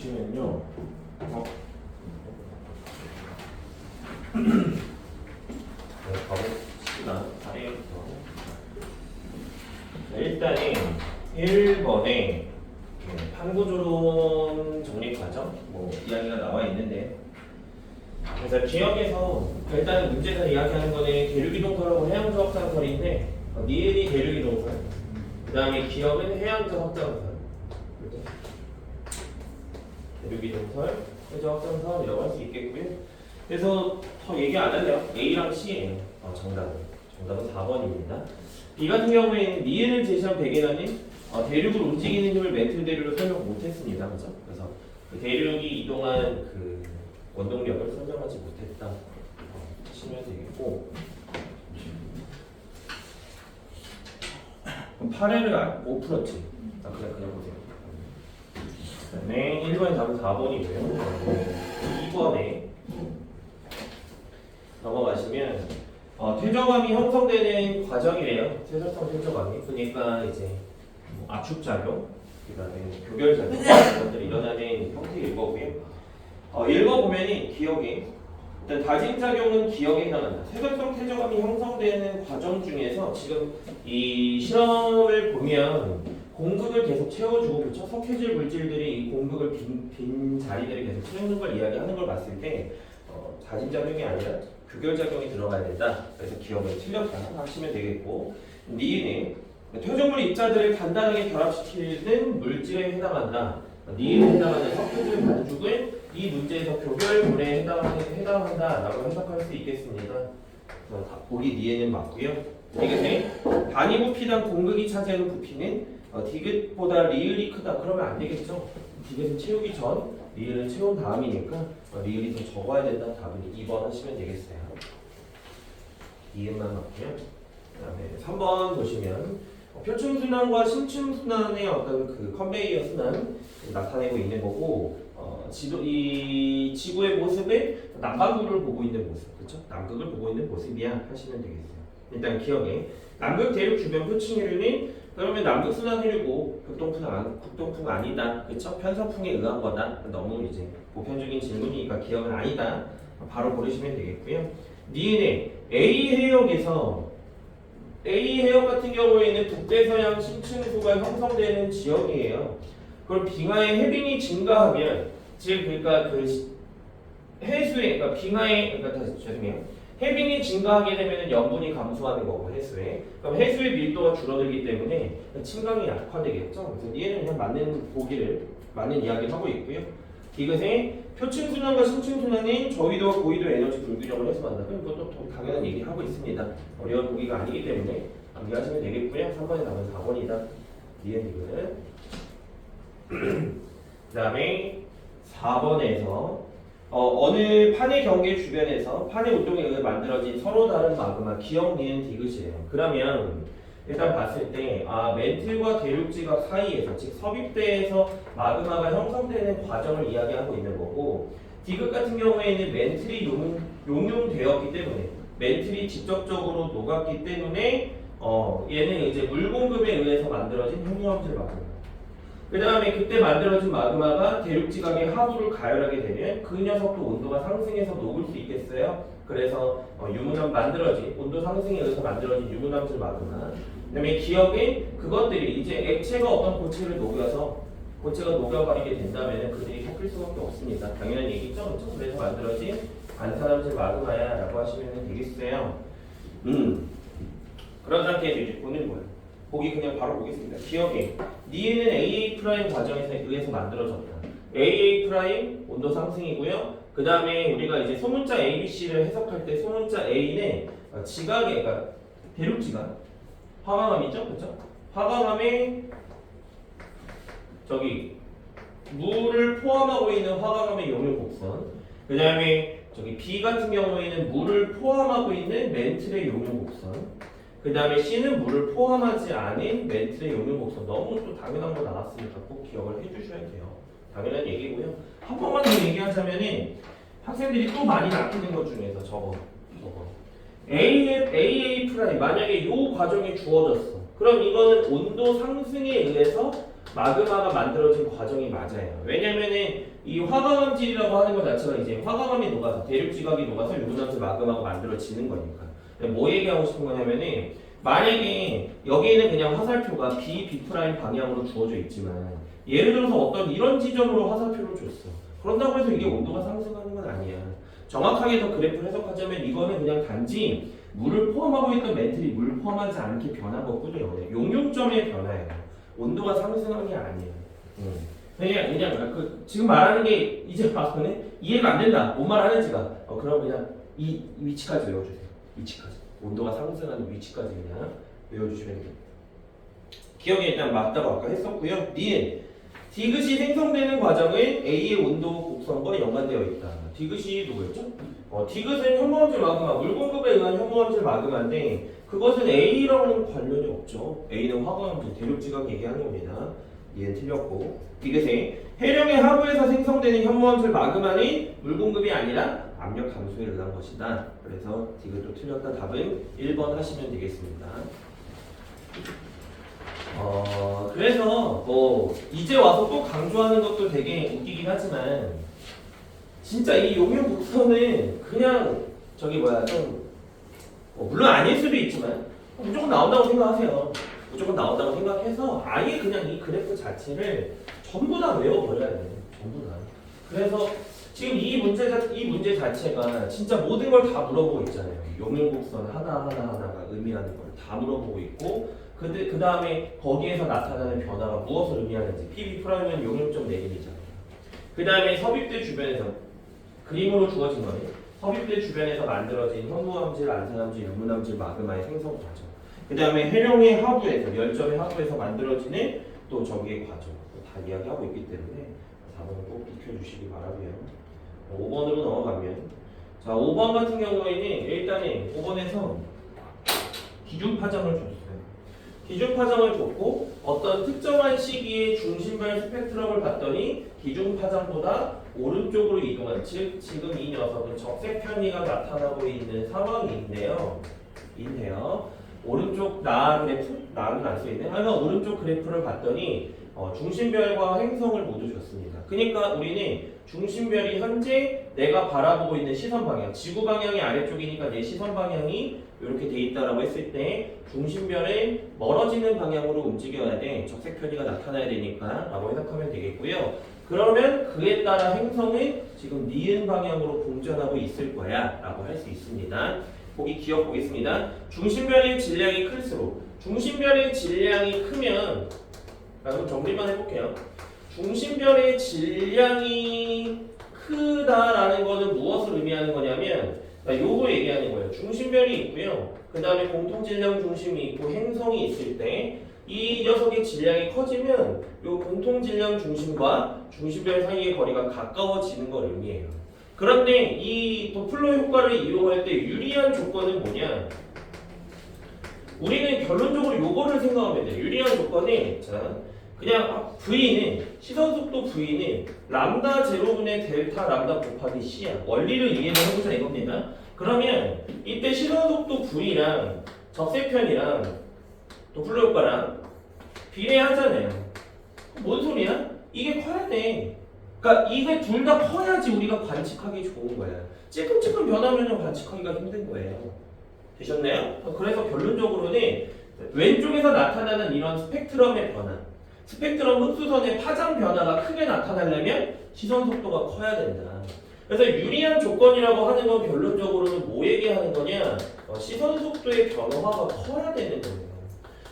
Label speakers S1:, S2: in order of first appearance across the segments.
S1: 보시면요. 가봅시다. 일단은 1번에 판구조론 정리 과정 이야기가 나와 있는데, 그래서 기억에서 일단 문제가 이야기하는 거는 대륙이동설하고 해양적 확장설인데, 니은이 대륙이동설, 그 다음에 기억은 해양적 확장설, 대륙이동설, 해적 확장설이라고 할 수 있겠고요. 그래서 더 얘기 안 할래요. A랑 C예요. 정답은 4번입니다. B 같은 경우에는 니은을 제시한 백인어는 대륙을 움직이는 힘을 멘틀 대륙으로 설명 못했습니다. 그죠? 그래서 그 대륙이 이동한 그 원동력을 설명하지 못했다 하시면 되겠고, 그럼 8회를 못 풀었지? 그냥 보세요. 네, 1번의 답은 4번이고요. 2번에 넘어가시면 퇴적암이 형성되는 과정이래요. 퇴적성 퇴적암이. 그러니까 이제 압축작용, 그다음에 교결작용 이런 것들이 일어나는 형태일 거고요. 읽어보면 기억에 일단 다진작용은 기억에 해당한다. 퇴적성 퇴적암이 형성되는 과정 중에서 지금 이 실험을 보면 공극을 계속 채워주고, 그렇죠? 석회질 물질들이 이 공극을 빈 자리들을 계속 채우는 걸 이야기하는 걸 봤을 때 다진작용이 아니라 규결작용이 들어가야 된다. 그래서 기억을 틀렸다 하시면 되겠고, 니은은 퇴적물 입자들을 간단하게 결합시키는 물질에 해당한다. 니은에 해당하는 석회질 반죽은 이 문제에서 교결물에 해당한다라고 해석할 수 있겠습니다. 보기 니은은 맞고요. 이것은 단위 부피당 공극이 차지하는 부피는 디귿보다 리을이 크다. 그러면 안 되겠죠. 디귿은 채우기 전 리을을 채운 다음이니까 리을이 더 적어야 된다. 답은 2번 하시면 되겠어요. 이음만 맞고요. 그 다음에 3번 보시면 표층순환과 심층순환의 어떤 그 컨베이어 순환 나타내고 있는 거고, 이 지구의 모습을 남반구를 보고 있는 모습, 그렇죠? 남극을 보고 있는 모습이야 하시면 되겠어요. 일단 기억에 남극 대륙 주변 표층이류는 그러면 남극 순환 흐르고 북동풍 아니다, 그렇죠? 편서풍에 의한 거다. 너무 이제 보편적인 질문이니까 기억은 아니다. 바로 고르시면 되겠고요. 니은의 A 해역 같은 경우에는 북대서양 심층수가 형성되는 지역이에요. 그럼 빙하의 해빙이 증가하면, 즉 그러니까 그 해수에, 그러니까 빙하의, 해빙이 증가하게 되면 염분이 감소하는 거고, 해수에. 그럼 해수의 밀도가 줄어들기 때문에 침강이 약화되겠죠. 그래서 얘는 그냥 맞는 이야기를 하고 있고요. 디귿의 표층순환과 심층순환은 저위도와 고위도 에너지 불균형을 해소한다. 그럼 그것도 당연한 얘기를 하고 있습니다. 어려운 보기가 아니기 때문에 이해하시면 되겠고요. 3번에 답은 4번이다. 디귿. 그 다음에 4번에서 어느 판의 경계 주변에서 판의 운동에 의해 만들어진 서로 다른 마그마, 기억, 니은, 디귿이에요. 그러면 일단 봤을 때 멘틀과 대륙지각 사이에서, 즉 섭입대에서 마그마가 형성되는 과정을 이야기하고 있는 거고, 디귿 같은 경우에는 멘틀이 용융되었기 때문에, 멘틀이 직접적으로 녹았기 때문에 얘는 이제 물 공급에 의해서 만들어진 핵융합질 마그마. 그 다음에 그때 만들어진 마그마가 대륙지각의 하부를 가열하게 되면 그 녀석도 온도가 상승해서 녹을 수 있겠어요. 그래서 온도 상승에 의해서 만들어진 유문함질 마그마. 그 다음에 기억에 그것들이 이제 액체가 어떤 고체를 녹여서 고체가 녹여버리게 된다면 그들이 섞일 수밖에 없습니다. 당연한 얘기죠. 그렇죠? 그래서 만들어진 안산함질 마그마야 라고 하시면 되겠어요. 그런 상태에서 이제 보는 거예요. 보기 그냥 바로 보겠습니다. 기억에 니은은 AA' 과정에서 의해서 만들어졌다. AA' 온도 상승이고요. 그 다음에 우리가 이제 소문자 ABC를 해석할 때 소문자 A는 지각에, 그러니까 대륙지각, 화강암이죠, 그렇죠? 화강암에 물을 포함하고 있는 화강암의 용융곡선. 그 다음에 B 같은 경우에는 물을 포함하고 있는 멘틀의 용융곡선. 그 다음에 C는 물을 포함하지 않은 멘틀의 용융곡선. 너무 또 당연한 거 나왔으니까 꼭 기억을 해주셔야 돼요. 당연한 얘기고요. 한 번만 더 얘기하자면은 학생들이 또 많이 낚이는 것 중에서 저거 AA' 만약에 이 과정이 주어졌어. 그럼 이거는 온도 상승에 의해서 마그마가 만들어진 과정이 맞아요. 왜냐면은 이 화강암질이라고 하는 것 자체가 이제 화강암이 녹아서 대륙 지각이 녹아서 유분암질 마그마가 만들어지는 거니까. 뭐 얘기하고 싶은 거냐면은 만약에 여기에는 그냥 화살표가 B 프라임 방향으로 주어져 있지만 예를 들어서 어떤 이런 지점으로 화살표를 줬어. 그런다고 해서 이게 온도가 상승하는 건 아니야. 정확하게 더 그래프를 해석하자면 이거는 그냥 단지 물을 포함하고 있던 멘틀이 물을 포함하지 않게 변한 것뿐이에요. 용융점의 변화예요. 온도가 상승한 게 아니에요. 그냥 지금 말하는 게 이제 봐서는 이해가 안 된다. 뭔 말하는지가. 그럼 그냥 이 위치까지 외워주세요. 위치까지. 온도가 상승하는 위치까지 그냥 외워주시면 됩니다. 기억이 일단 맞다고 아까 했었고요. 니은 디귿이 생성되는 과정은 A의 온도 곡선과 연관되어 있다. 디귿이 누구였죠? 디귿은 현무암질 마그마, 물 공급에 의한 현무암질 마그마인데 그것은 A랑은 관련이 없죠. A는 화강암질, 대륙지각 얘기하는 겁니다. 얘는 틀렸고 디귿의 해령의 하부에서 생성되는 현무암질 마그마는 물 공급이 아니라 압력 감소에 의한 것이다. 그래서 디귿도 틀렸다. 답은 1번 하시면 되겠습니다. 그래서 이제 와서 또 강조하는 것도 되게 웃기긴 하지만 진짜 이 용융 곡선은 그냥 좀 물론 아닐 수도 있지만 무조건 나온다고 생각하세요. 무조건 나온다고 생각해서 아예 그냥 이 그래프 자체를 전부 다 외워버려야 돼요. 전부 다. 그래서 지금 이 문제 자체가 진짜 모든 걸 다 물어보고 있잖아요. 용융 곡선 하나가 의미하는 걸 다 물어보고 있고 그 다음에 거기에서 나타나는 변화가 무엇을 의미하는지 PB 프라임은 용융점 내림이잖아요. 그 다음에 섭입대 주변에서 그림으로 주어진 거예요. 섭입대 주변에서 만들어진 현무암질, 안산암질, 유문암질, 마그마의 생성 과정. 그 다음에 해령의 하부에서 열점의 하부에서 만들어지는 또 저기의 과정 다 이야기하고 있기 때문에 4번을 꼭 익혀주시기 바라고요. 5번으로 넘어가면 자 5번 같은 경우에는 일단은 5번에서 기준 파장을 줬어요. 기준 파장을 줬고 어떤 특정한 시기에 중심별 스펙트럼을 봤더니 기준 파장보다 오른쪽으로 이동한 즉 지금 이 녀석은 적색 편의가 나타나고 있는 상황인데요. 오른쪽 나는 안 써있네. 하여간 오른쪽 그래프를 봤더니 중심별과 행성을 모두 줬습니다. 그러니까 우리는 중심별이 현재 내가 바라보고 있는 시선 방향, 지구 방향이 아래쪽이니까 내 시선 방향이 이렇게 돼 있다라고 했을 때 중심별은 멀어지는 방향으로 움직여야 돼. 적색 편의가 나타나야 되니까 라고 해석하면 되겠고요. 그러면 그에 따라 행성은 지금 니은 방향으로 공전하고 있을 거야 라고 할 수 있습니다. 보기 기억 보겠습니다. 중심별의 질량이 클수록 중심별의 질량이 크면 그럼 정리만 해볼게요. 중심별의 질량이 크다라는 거는 무엇을 의미하는 거냐면 요거 얘기하는 거예요. 중심별이 있고요. 그 다음에 공통질량 중심이 있고 행성이 있을 때 이 녀석의 질량이 커지면 요 공통질량 중심과 중심별 사이의 거리가 가까워지는 걸 의미해요. 그런데 이 도플러 효과를 이용할 때 유리한 조건은 뭐냐? 우리는 결론적으로 요거를 생각하면 돼요. 유리한 조건이 그냥 V는 시선속도 V는 람다 제로분의 델타 람다 곱하기 C야. 원리를 이해를 해보자 이겁니다. 그러면 이때 시선속도 V랑 적색편이랑 도플러 효과랑 비례하잖아요. 뭔 소리야? 이게 커야 돼. 그러니까 이게 둘 다 커야지 우리가 관측하기 좋은 거야. 찔끔찔끔 변하면 관측하기가 힘든 거예요. 되셨나요? 그래서 결론적으로는 왼쪽에서 나타나는 이런 스펙트럼의 변화, 스펙트럼 흡수선의 파장 변화가 크게 나타나려면 시선 속도가 커야 된다. 그래서 유리한 조건이라고 하는 건 결론적으로는 뭐 얘기하는 거냐? 시선 속도의 변화가 커야 되는 거예요.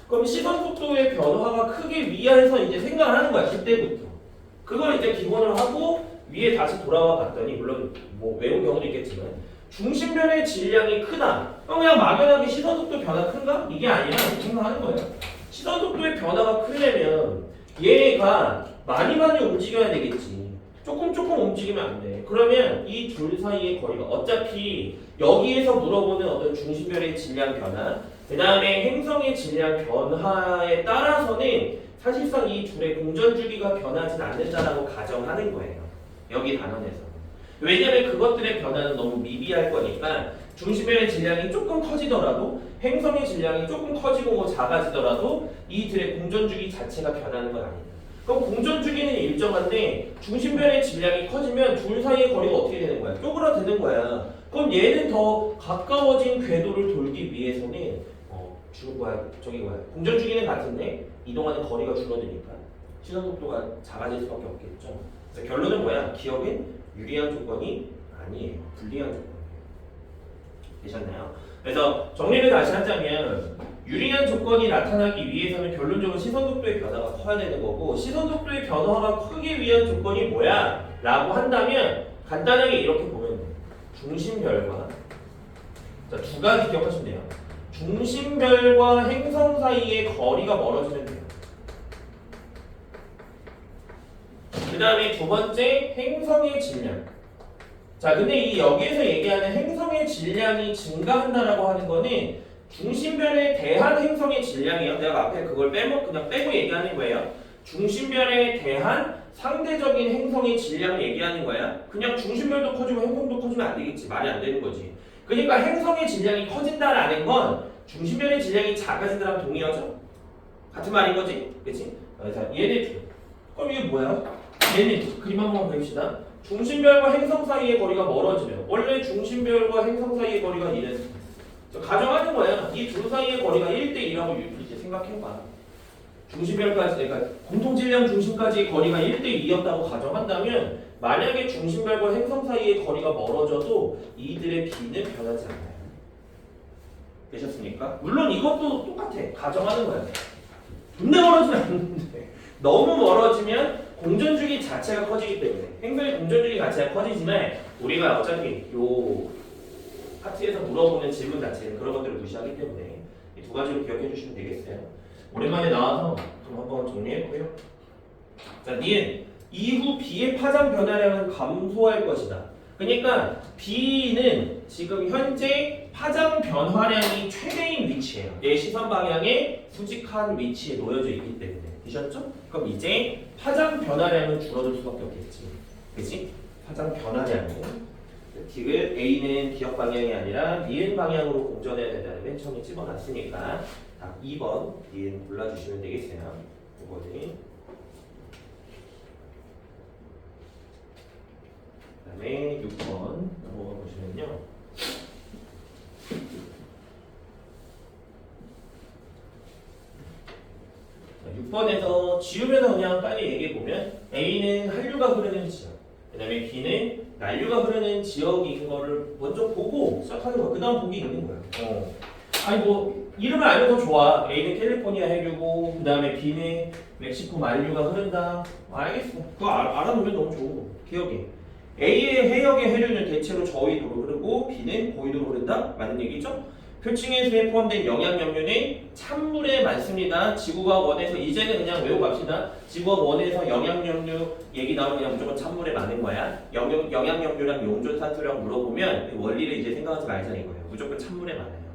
S1: 그럼 시선 속도의 변화가 크게 위해서 이제 생각을 하는 거야. 그때부터. 그걸 이제 기본으로 하고 위에 다시 돌아와 봤더니 물론 뭐 외운 경우도 있겠지만 중심별의 질량이 크다. 그냥 막연하게 시선 속도 변화 큰가? 이게 아니라 생각하는 거예요. 시선 속도의 변화가 크려면 얘가 많이 움직여야 되겠지. 조금 움직이면 안 돼. 그러면 이 둘 사이의 거리가 어차피 여기에서 물어보는 어떤 중심별의 질량 변화, 그 다음에 행성의 질량 변화에 따라서는 사실상 이 둘의 공전 주기가 변하진 않는다라고 가정하는 거예요. 여기 단원에서. 왜냐면 그것들의 변화는 너무 미비할 거니까 중심별의 질량이 조금 커지더라도 행성의 질량이 조금 커지고 작아지더라도 이들의 공전 주기 자체가 변하는 건 아니다. 그럼 공전 주기는 일정한데 중심변의 질량이 커지면 둘 사이의 거리가 어떻게 되는 거야? 쪼그라드는 거야. 그럼 얘는 더 가까워진 궤도를 돌기 위해서는 저기 뭐야? 공전 주기는 같은데 이동하는 거리가 줄어드니까 시선 속도가 작아질 수밖에 없겠죠. 그래서 결론은 뭐야? 기억은 유리한 조건이 아니에요. 불리한 조건이에요. 되셨나요? 그래서 정리를 다시 하자면 유리한 조건이 나타나기 위해서는 결론적으로 시선 속도의 변화가 커야 되는 거고 시선 속도의 변화가 크기 위한 조건이 뭐야? 라고 한다면 간단하게 이렇게 보면 돼요. 중심별과 자, 두 가지 기억하시면 돼요. 중심별과 행성 사이의 거리가 멀어지면 돼요. 그 다음에 두 번째 행성의 질량. 자, 근데 이 여기에서 얘기하는 행성의 질량이 증가한다라고 하는 거는 중심별에 대한 행성의 질량이에요. 내가 앞에 그걸 그냥 빼고 얘기하는 거예요. 중심별에 대한 상대적인 행성의 질량을 얘기하는 거야. 그냥 중심별도 커지고 행성도 커지면 안 되겠지. 말이 안 되는 거지. 그러니까 행성의 질량이 커진다라는 건 중심별의 질량이 작아진다랑 동의하죠? 같은 말인 거지? 그치? 그래서 얘네 그럼 이게 뭐야? 얘네 그림 한번 그립시다. 중심별과 행성 사이의 거리가 멀어지면 원래 중심별과 행성 사이의 거리가 이랬어. 가정하는 거야. 이 둘 사이의 거리가 1대2라고 이렇게 생각해봐. 중심별까지, 그러니까 공통질량 중심까지의 거리가 1대2였다고 가정한다면 만약에 중심별과 행성 사이의 거리가 멀어져도 이들의 비는 변하지 않아요. 되셨습니까? 물론 이것도 똑같아. 가정하는 거야. 존나 멀어지면 안 돼. 너무 멀어지면 공전주기 자체가 커지기 때문에 행성의 공전주기 자체가 커지지만 우리가 어차피 요 파트에서 물어보는 질문 자체는 그런 것들을 무시하기 때문에 이 두 가지로 기억해 주시면 되겠어요. 오랜만에 나와서 좀 한번 정리해볼게요. 자, 니은 이후 B의 파장 변화량은 감소할 것이다. 그러니까 B는 지금 현재 파장 변화량이 최대인 위치예요. 내 시선 방향의 수직한 위치에 놓여져 있기 때문에. 되셨죠? 그럼 이제 파장 변화량은 줄어들 수밖에 없겠지. 그치? 파장 변화량은 디귿 A는 기억 방향이 아니라 니은 방향으로 공전해야 된다는 맨 처음에 집어놨으니까 2번 니은 골라주시면 되겠어요. 이거는 그 다음에 6번 넘어가 보시면요. 6번에서 지우면서 그냥 빨리 얘기해보면 A는 한류가 흐르는 지역, 그 다음에 B는 난류가 흐르는 지역인 거를 먼저 보고 시작하는 거야. 그 다음 보기 있는 거야. 아니 뭐 이름을 알면 더 좋아. A는 캘리포니아 해류고 그 다음에 B는 멕시코 만류가 흐른다. 알겠어. 그거 알아놓으면 너무 좋고 기억해. A의 해역의 해류는 대체로 저위도로 흐르고 B는 고위도로 흐른다. 맞는 얘기죠? 표층해수에 포함된 영양염류는 찬물에 많습니다. 지구과학 원에서 이제는 그냥 외우고 갑시다. 지구과학 원에서 영양염류 얘기 나오면 그냥 무조건 찬물에 많은 거야. 영양염류랑 용존산소랑 물어보면 원리를 이제 생각하지 말자 이거예요. 무조건 찬물에 많아요.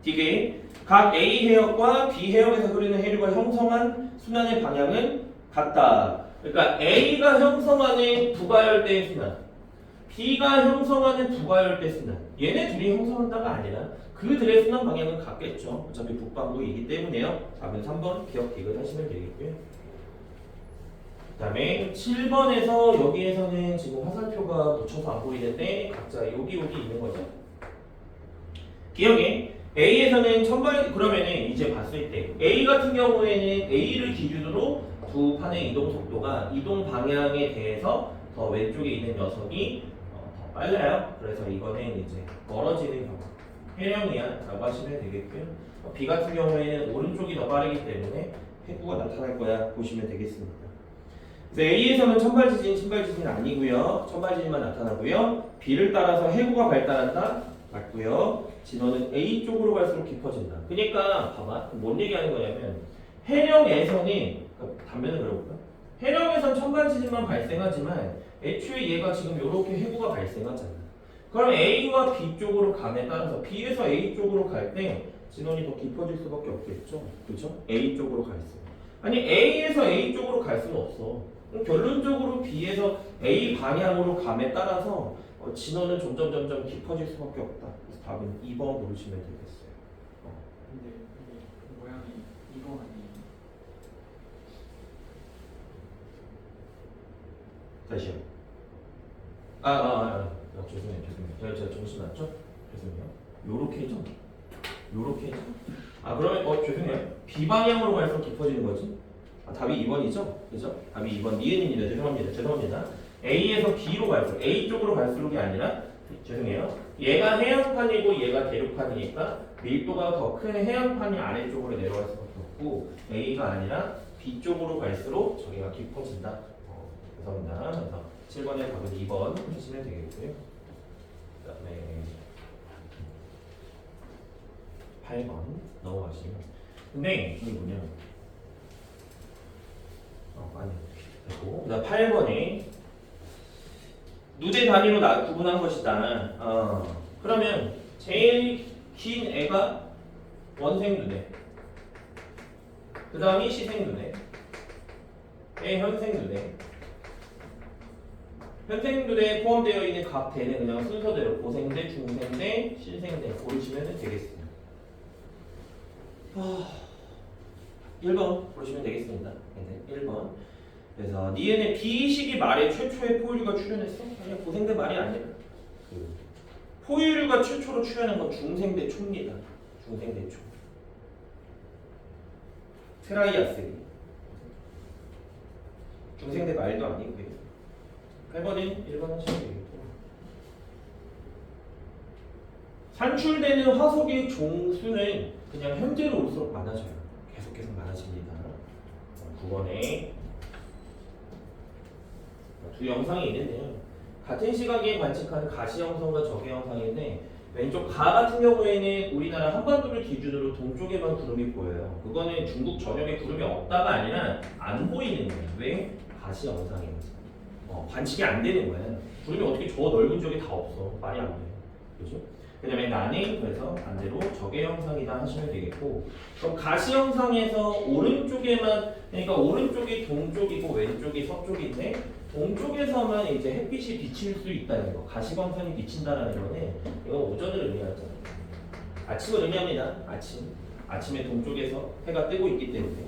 S1: 디귿 각 A 해역과 B 해역에서 흐르는 해류가 형성한 순환의 방향은 같다. 그러니까 A가 형성하는 부가열대 순환, B가 형성하는 부가열대 순환. 얘네 둘이 형성한다가 아니라 그들의 순환 방향은 같겠죠. 어차피 북반구이기 때문에요. 답은 3번 기억 디귿 하시면 되겠고요. 그 다음에 7번에서 여기에서는 지금 화살표가 붙여서 안 보이는데 각자 여기 있는 거죠. 기억에 A에서는 그러면은 이제 봤을 때 A 같은 경우에는 A를 기준으로 두 판의 이동 속도가 이동 방향에 대해서 더 왼쪽에 있는 녀석이 더 빨라요. 그래서 이거는 이제 멀어지는 경우 해령이야 라고 하시면 되겠고요. B 같은 경우에는 오른쪽이 더 빠르기 때문에 해구가 나타날 거야 보시면 되겠습니다. 그래서 A에서는 천발지진, 신발지진 아니고요. 천발지진만 나타나고요. B를 따라서 해구가 발달한다. 맞고요. 진원은 A 쪽으로 갈수록 깊어진다. 그러니까 봐봐. 뭔 얘기하는 거냐면 해령에서는 단면을 그려볼까? 해령에선 천발지진만 발생하지만 애초에 얘가 지금 이렇게 해구가 발생하잖아. 그럼 A와 B 쪽으로 감에 따라서 B에서 A 쪽으로 갈 때 진원이 더 깊어질 수밖에 없겠죠. 그렇죠? A 쪽으로 갈수록. 아니 A에서 A 쪽으로 갈 수는 없어. 그럼 결론적으로 B에서 A 방향으로 감에 따라서 진원은 점점 깊어질 수밖에 없다. 그래서 답은 2번 고르시면 되겠어요.
S2: 근데 모양이 이거 아니에요?
S1: 다시요. 죄송해요. 제가 정신 났죠? 죄송해요. 요렇게죠? 요렇게죠? 그러면 죄송해요. B방향으로 갈수록 깊어지는 거지? 답이 2번이죠? 그죠? 답이 2번 니은입니다. 죄송합니다. A에서 B로 갈수록 A 쪽으로 갈수록이 아니라 죄송해요. 얘가 해안판이고 얘가 대륙판이니까 밀도가 더 큰 해안판이 아래쪽으로 내려갈 수밖에 없고 A가 아니라 B 쪽으로 갈수록 저기가 깊어진다. 죄송합니다. 그래서 7번의 답은 2번 하시면 되겠고요. 그 다음에 8번 넘어가시면 근데 이게 뭐냐 아니요 됐고 그 다음 8번에 누대 단위로 구분한 것이다. 그러면 제일 긴 애가 원생 누대 그 다음이 시생 누대 현생 누대 현생 누대에 포함되어 있는 각 대는 그냥 순서대로 고생대, 중생대, 실생대 고르시면 되겠습니다. 1번 보시면 되겠습니다. 1번. 그래서 니은의 B식이 말에 최초의 포유류가 출현했어? 아니야, 고생대 말이 아니라 포유류가 최초로 출현한 건 중생대 초입니다. 중생대 초. 트라이아스. 중생대 말도 아니고요. 8번은 1번 하시면 되겠고 산출되는 화석의 종수는 그냥 현재로 올수록 많아져요. 계속 많아집니다. 9번에 두 영상이 있는데요. 같은 시각에 관측하는 가시 영상과 적외 영상인데 왼쪽 가 같은 경우에는 우리나라 한반도를 기준으로 동쪽에만 구름이 보여요. 그거는 중국 전역에 구름이 없다가 아니라 안 보이는 거예요. 왜? 가시 영상이에요. 관측이 안 되는 거예요. 구름이 어떻게 저 넓은 쪽에 다 없어. 말이 안 돼요. 그죠? 그 다음에 나는 그래서 반대로 적외 영상이다 하시면 되겠고 그럼 가시 영상에서 오른쪽에만 그러니까 오른쪽이 동쪽이고 왼쪽이 서쪽인데 동쪽에서만 이제 햇빛이 비칠 수 있다는 거. 가시광선이 비친다라는 거는 이건 오전을 의미하잖아요. 아침을 의미합니다. 아침에 동쪽에서 해가 뜨고 있기 때문에.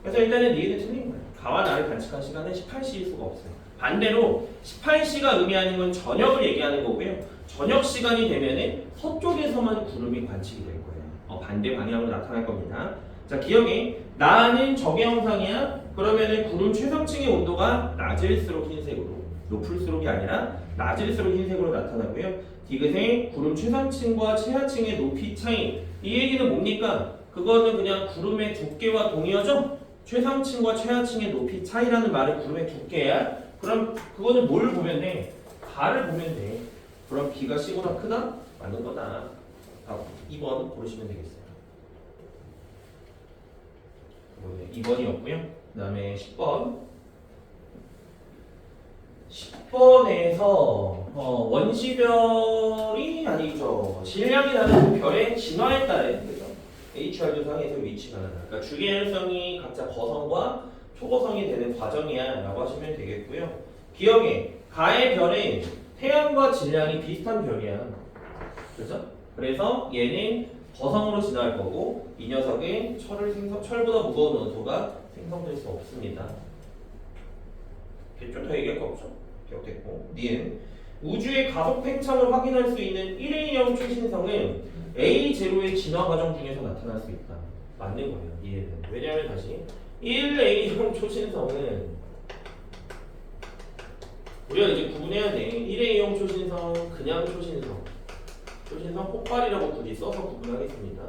S1: 그래서 일단은 니은은 틀린 거예요. 가와 나를 관측한 시간은 18시일 수가 없어요. 반대로 18시가 의미하는 건 저녁을 얘기하는 거고요. 저녁 시간이 되면은 서쪽에서만 구름이 관측이 될 거예요. 반대 방향으로 나타날 겁니다. 자, 기억해. 나는 적외 영상이야. 그러면은 구름 최상층의 온도가 낮을수록 흰색으로, 높을수록이 아니라 낮을수록 흰색으로 나타나고요. 디귿의 구름 최상층과 최하층의 높이 차이. 이 얘기는 뭡니까? 그거는 그냥 구름의 두께와 동의어죠? 최상층과 최하층의 높이 차이라는 말은 구름의 두께야. 그럼 그거는 뭘 보면 돼? 가를 보면 돼. 그럼 B가 C보다 크다? 맞는 거다. 2번 고르시면 되겠어요. 2번이었고요. 그 다음에 10번. 10번에서 원시별이 아니죠. 질량이 나는 별의 진화에 따른 그죠? HR 조상에서 위치가 나는 그러니까 주계열성이 각자 거성과 초거성이 되는 과정이야 라고 하시면 되겠고요. 기억해. 가의 별은 태양과 질량이 비슷한 별이야. 그죠? 그래서 얘는 거성으로 진화할 거고 이 녀석은 철보다 무거운 원소가 생성될 수 없습니다. 됐죠? 더 얘기할 거 없죠? 기억됐고. 니은 우주의 가속 팽창을 확인할 수 있는 1A형 초신성은 A0의 진화 과정 중에서 나타날 수 있다. 맞는 거예요. 니은. 왜냐하면 다시 1A형 초신성은 우리가 이제 구분해야 돼. 1A형 초신성, 그냥 초신성. 초신성 폭발이라고 굳이 써서 구분하겠습니다.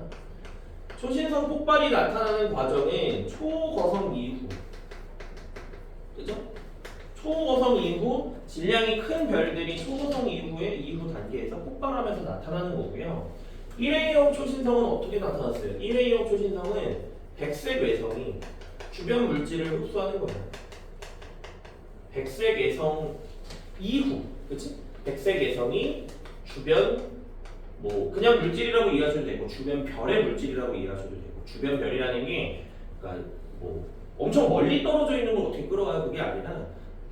S1: 초신성 폭발이 나타나는 과정은 초거성 이후. 그죠? 초거성 이후 질량이 큰 별들이 초거성 이후 단계에서 폭발하면서 나타나는 거고요. 1A형 초신성은 어떻게 나타났어요? 1A형 초신성은 백색 외성이 주변 물질을 흡수하는 거예요. 백색 외성 이후, 그치? 백색 외성이 주변 그냥 물질이라고 이해하셔도 되고 주변 별의 물질이라고 이해하셔도 되고 주변 별이라는 게 그러니까 엄청 멀리 떨어져 있는 걸 어떻게 끌어가요? 그게 아니라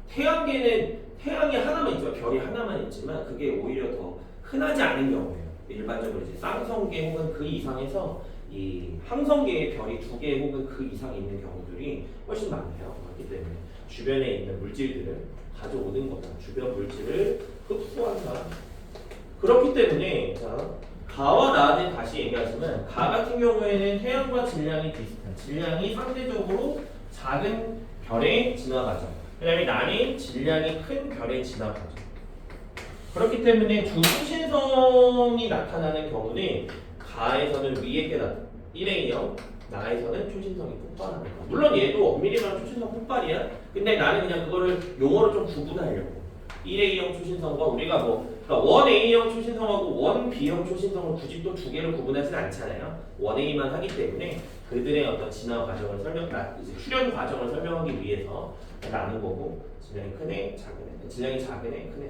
S1: 태양계는 태양이 하나만 있지만 별이 하나만 있지만 그게 오히려 더 흔하지 않은 경우예요. 일반적으로 이제 쌍성계 혹은 그 이상에서 이 항성계의 별이 2개 혹은 그 이상 있는 경우들이 훨씬 많아요. 그렇기 때문에 주변에 있는 물질들을 가져오는 거다. 주변 물질을 흡수한다. 그렇기 때문에 자, 가와 나는 다시 얘기하지만 가 같은 경우에는 태양과 질량이 비슷한 질량이 상대적으로 작은 별에 지나가죠. 그 다음에 나는 질량이 큰 별에 지나가죠. 그렇기 때문에 두 초신성이 나타나는 경우는 가에서는 위에 게 1의 0, 나에서는 초신성이 폭발하는 거. 물론 얘도 엄밀히 말하면 초신성 폭발이야. 근데 나는 그냥 그거를 용어로 좀 구분하려고. 1A형 초신성과 우리가 그러니까 1A형 초신성하고 1B형 초신성을 굳이 또 2개를 구분하지는 않잖아요. 1A만 하기 때문에 그들의 어떤 진화 과정을 이제 출현 과정을 설명하기 위해서 나눈 거고 질량이 큰 애, 작은 애, 질량이 작은 애, 큰 애.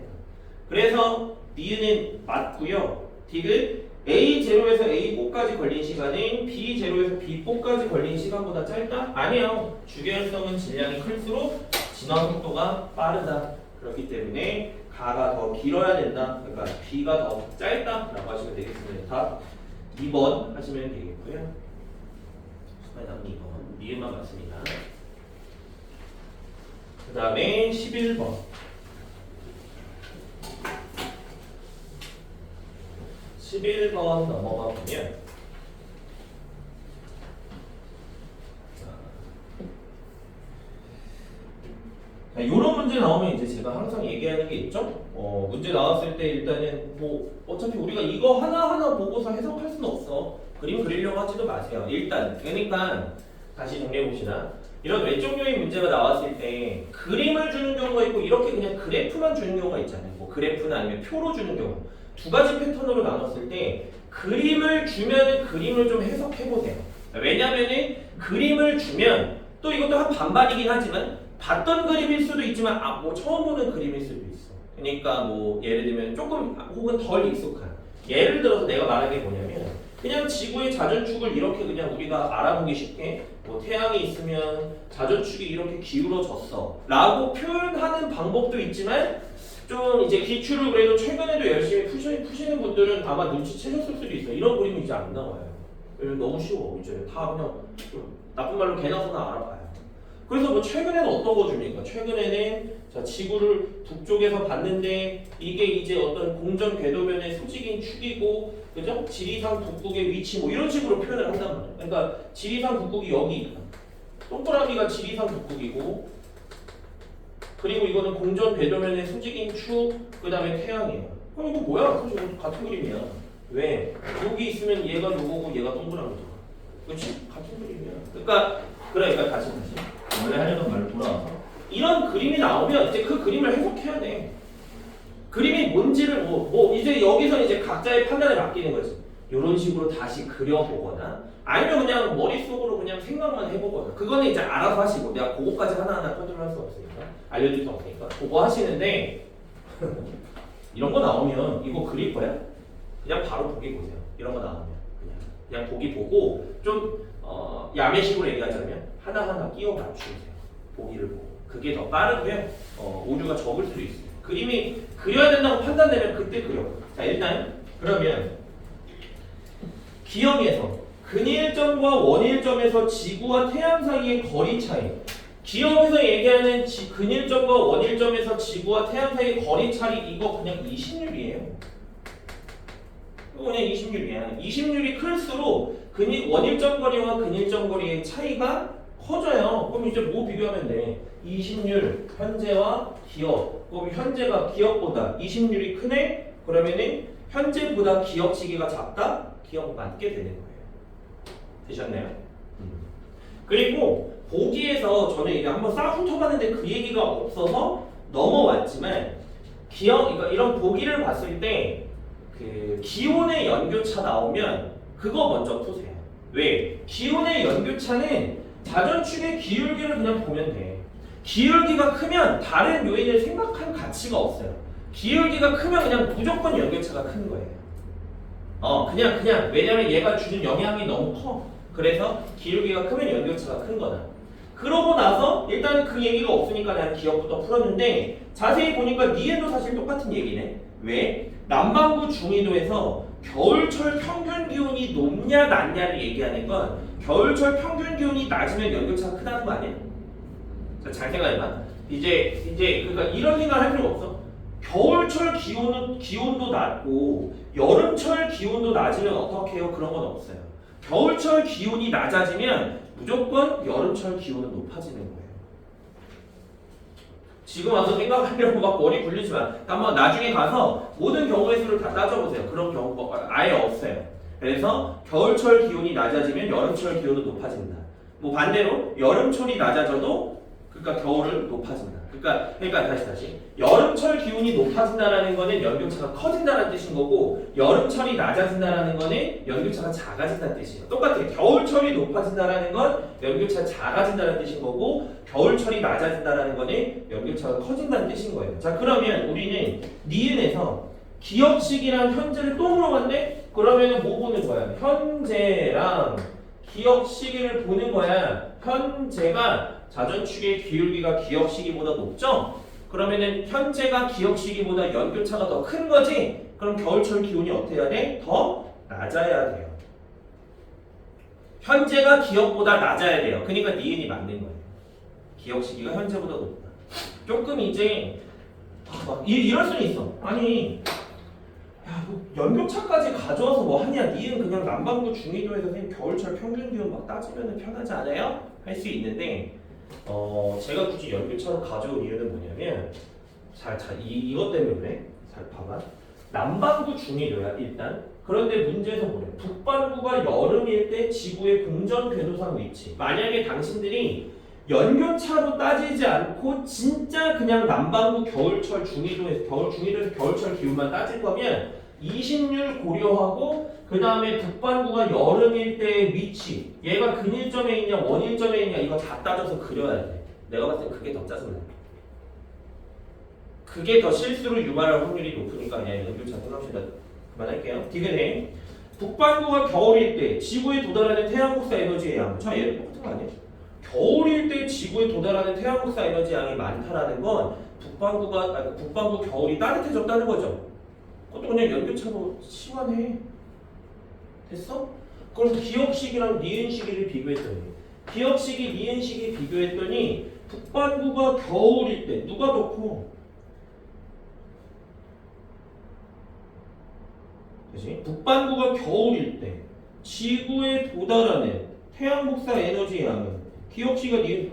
S1: 그래서 니은은 맞고요. 딕은 A0에서 A4까지 걸린 시간은 B0에서 B4까지 걸린 시간보다 짧다? 아니에요. 주계열성은 질량이 클수록 진화 속도가 빠르다. 그렇기 때문에 가가 더 길어야 된다. 그러니까 B가 더 짧다라고 하시면 되겠습니다. 답 2번 하시면 되겠고요. 답은 2번. 니은만 맞습니다. 그 다음에 11번. 11번 넘어가 보면 이런 문제 나오면 이제 제가 항상 얘기하는 게 있죠. 문제 나왔을 때 일단은 뭐 어차피 우리가 이거 하나하나 보고서 해석할 수는 없어. 그림 그리려고 하지도 마세요. 일단 그러니까 다시 정리해 봅시다. 이런 외적 요인 문제가 나왔을 때 그림을 주는 경우가 있고 이렇게 그냥 그래프만 주는 경우가 있잖아요. 뭐 그래프나 아니면 표로 주는 경우. 두 가지 패턴으로 나눴을 때 그림을 주면 그림을 좀 해석해 보세요. 왜냐면은 그림을 주면 또 이것도 한 반반이긴 하지만 봤던 그림일 수도 있지만 뭐 처음 보는 그림일 수도 있어. 그러니까 뭐 예를 들면 조금 혹은 덜 익숙한 예를 들어서 내가 말하는 게 뭐냐면 그냥 지구의 자전축을 이렇게 그냥 우리가 알아보기 쉽게 뭐 태양이 있으면 자전축이 이렇게 기울어졌어 라고 표현하는 방법도 있지만 좀 이제 기출을 그래도 최근에도 열심히 푸시는 분들은 아마 눈치채셨을 수도 있어요. 이런 그림이 이제 안 나와요. 왜냐면 너무 쉬워. 이제 다 그냥 나쁜 말로 개나 소나 알아봐요. 그래서 뭐 최근에는 어떤 거 줍니까? 최근에는 자 지구를 북쪽에서 봤는데 이게 이제 어떤 공전 궤도면의 소직인 축이고 그죠? 지리산 북극의 위치 뭐 이런 식으로 표현을 한단 말이에요. 그러니까 지리산 북극이 여기 있다. 동그라미가 지리산 북극이고 그리고 이거는 공전 궤도면의 소직인 축, 그 다음에 태양이에요. 그럼 이거 뭐야? 사실 이거 같은 그림이야. 왜? 여기 있으면 얘가 요거고 얘가 동그라미잖아. 그렇지? 같은 그림이야. 그러니까 다시. 원래 하려던 말로 돌아와서 이런 그림이 나오면 이제 그 그림을 해석해야 돼. 그림이 뭔지를 이제 여기서 이제 각자의 판단에 맡기는 거지. 이런 식으로 다시 그려보거나 아니면 그냥 머릿속으로 그냥 생각만 해보거나 그거는 이제 알아서 하시고 내가 그거까지 하나하나 컨트롤할 수 없으니까 알려줄 수 없으니까 그거 하시는데 이런 거 나오면 이거 그릴 거야? 그냥 바로 보기 보세요. 이런 거 나오면 그냥 보기 보고 좀 야매식으로 얘기하자면 하나하나 끼워 맞추세요. 보기를 보고 그게 더 빠르고요. 오류가 적을 수도 있어요. 그림이 그려야 된다고 판단되면 그때 그려. 자 일단 그러면 기형에서 근일점과 원일점에서 지구와 태양 사이의 거리 차이. 기형에서 얘기하는 근일점과 원일점에서 지구와 태양 사이의 거리 차이 이거 그냥 20률이에요. 이거 그냥 20률이야. 20률이 클수록 원일점 거리와 근일점 거리의 차이가 커져요. 그럼 이제 뭐 비교하면 돼? 20률 현재와 기억. 그럼 현재가 기억보다 20률이 크네? 그러면은 현재보다 기억 시기가 작다? 기억 맞게 되는 거예요. 되셨나요? 그리고 보기에서 저는 이게 한번 싹 훑어봤는데 그 얘기가 없어서 넘어왔지만 그러니까 이런 보기를 봤을 때 그 기온의 연교차 나오면 그거 먼저 푸세요. 왜? 기온의 연교차는 자전축의 기울기를 그냥 보면 돼. 기울기가 크면 다른 요인을 생각할 가치가 없어요. 기울기가 크면 그냥 무조건 연교차가 큰 거예요. 그냥 왜냐면 얘가 주는 영향이 너무 커. 그래서 기울기가 크면 연교차가 큰 거다. 그러고 나서 일단 그 얘기가 없으니까 난 기억부터 풀었는데 자세히 보니까 니은도 사실 똑같은 얘기네. 왜? 남반구 중위도에서 겨울철 평균 기온이 높냐 낮냐를 얘기하는 건 겨울철 평균 기온이 낮으면 연교차가 크다는 거 아니야? 자, 잘 생각해봐. 이제 그러니까 이런 생각을 할 필요가 없어. 겨울철 기온도 낮고 여름철 기온도 낮으면 어떻게 해요? 그런 건 없어요. 겨울철 기온이 낮아지면 무조건 여름철 기온은 높아지는 거예요. 지금 와서 생각하려고 막 머리 굴리지만 한번 나중에 가서 모든 경우의 수를 다 따져보세요. 그런 경우가 아예 없어요. 그래서 겨울철 기온이 낮아지면 여름철 기온은 높아진다. 뭐 반대로 여름철이 낮아져도 그러니까 겨울은 높아진다. 그러니까 다시 여름철 기온이 높아진다라는 거는 연교차가 커진다는 뜻인 거고 여름철이 낮아진다라는 거는 연교차가 작아진다는 뜻이에요. 똑같아요. 겨울철이 높아진다라는 건 연교차가 작아진다는 뜻인 거고 겨울철이 낮아진다라는 거는 연교차가 커진다는 뜻인 거예요. 자, 그러면 우리는 니은에서 기억식이랑 현재를 또 물어봤는데 그러면 뭐 보는 거야? 현재랑 기억 시기를 보는 거야. 현재가 자전축의 기울기가 기억 시기보다 높죠? 그러면은 현재가 기억 시기보다 연교차가 더 큰 거지? 그럼 겨울철 기온이 어떻게 해야 돼? 더 낮아야 돼요. 현재가 기억보다 낮아야 돼요. 그러니까 니은이 맞는 거예요. 기억 시기가 현재보다 높다. 조금 이제 이럴 수는 있어. 아니 야, 뭐 연교차까지 가져와서 뭐 하냐? 니은 그냥 남반구 중위도에서 겨울철 평균 기온 막 따지면 편하지 않아요? 할 수 있는데 제가 굳이 연교차로 가져온 이유는 뭐냐면 이것 때문에 그래. 잘 봐봐. 남반구 중위도야 일단. 그런데 문제에서 뭐래? 북반구가 여름일 때 지구의 공전 궤도상 위치. 만약에 당신들이 연교차로 따지지 않고 진짜 그냥 남반구 겨울철 중위도에서 겨울철 기온만 따질 거면 이식률 고려하고 그 다음에 북반구가 여름일 때의 위치 얘가 근일점에 있냐 원일점에 있냐 이거 다 따져서 그려야 돼. 내가 봤을 때 그게 더 짜증나. 그게 더 실수를 유발할 확률이 높으니까 그냥 연교차 생각합시다. 그만할게요. 디귿에 북반구가 겨울일 때 지구에 도달하는 태양국사 에너지의 양. 자, 얘는 똑같은 거 아니야? 겨울일 때 지구에 도달하는 태양국사 에너지 양이 많다라는 건 북반구 겨울이 따뜻해졌다는 거죠. 그것도 그냥 연교차로 시환해. 됐어? 그래서 기억식이랑 니은식을 비교했더니 기억식이 니은식이 비교했더니 북반구가 겨울일 때 누가 더 커? 그치? 북반구가 겨울일 때 지구에 도달하는 태양국사 에너지 양은 기억식과 니은